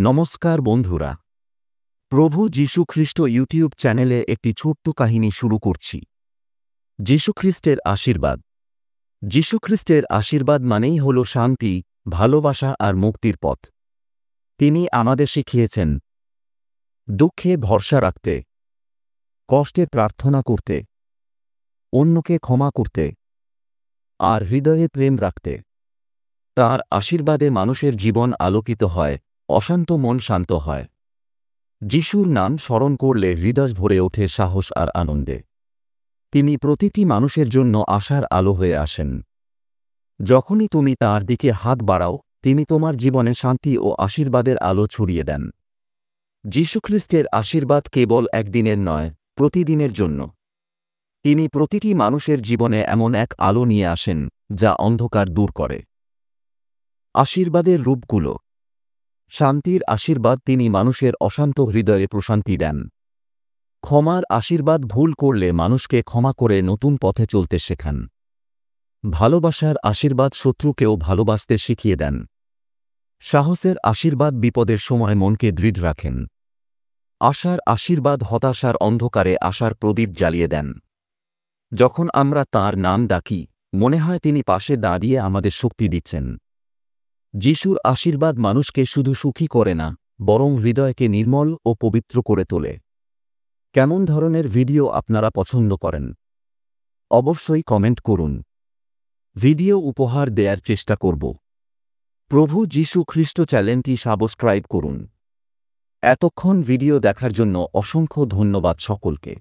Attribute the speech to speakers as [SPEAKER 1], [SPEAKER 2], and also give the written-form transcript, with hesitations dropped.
[SPEAKER 1] নমস্কার বন্ধুরা, প্রভু যীশু খ্রিস্ট ইউটিউব চ্যানেলে একটি ছোট্ট কাহিনী শুরু করছি। যীশু খ্রিস্টের আশীর্বাদ। যীশু খ্রিস্টের আশীর্বাদ মানেই হল শান্তি, ভালোবাসা আর মুক্তির পথ। তিনি আমাদের শিখিয়েছেন দুঃখে ভরসা রাখতে, কষ্টে প্রার্থনা করতে, অন্যকে ক্ষমা করতে আর হৃদয়ে প্রেম রাখতে। তাঁর আশীর্বাদে মানুষের জীবন আলোকিত হয়, অশান্ত মন শান্ত হয়। যিশুর নাম স্মরণ করলে হৃদয় ভরে ওঠে সাহস আর আনন্দে। তিনি প্রতিটি মানুষের জন্য আশার আলো হয়ে আসেন। যখনই তুমি তাঁর দিকে হাত বাড়াও, তিনি তোমার জীবনে শান্তি ও আশীর্বাদের আলো ছড়িয়ে দেন। যীশুখ্রিস্টের আশীর্বাদ কেবল একদিনের নয়, প্রতিদিনের জন্য। তিনি প্রতিটি মানুষের জীবনে এমন এক আলো নিয়ে আসেন যা অন্ধকার দূর করে। আশীর্বাদের রূপগুলো। শান্তির আশীর্বাদ, তিনি মানুষের অশান্ত হৃদয়ে প্রশান্তি দেন। ক্ষমার আশীর্বাদ, ভুল করলে মানুষকে ক্ষমা করে নতুন পথে চলতে শেখান। ভালোবাসার আশীর্বাদ, শত্রুকেও ভালোবাসতে শিখিয়ে দেন। সাহসের আশীর্বাদ, বিপদের সময় মনকে দৃঢ় রাখেন। আশার আশীর্বাদ, হতাশার অন্ধকারে আশার প্রদীপ জ্বালিয়ে দেন। যখন আমরা তাঁর নাম ডাকি, মনে হয় তিনি পাশে দাঁড়িয়ে আমাদের শক্তি দিচ্ছেন। যিশুর আশীর্বাদ মানুষকে শুধু সুখী করে না, বরং হৃদয়কে নির্মল ও পবিত্র করে তোলে। কেমন ধরনের ভিডিও আপনারা পছন্দ করেন? অবশ্যই কমেন্ট করুন। ভিডিও উপহার দেওয়ার চেষ্টা করব। প্রভু যীশু খ্রিস্ট চ্যানেলটি সাবস্ক্রাইব করুন। এতক্ষণ ভিডিও দেখার জন্য অসংখ্য ধন্যবাদ সকলকে।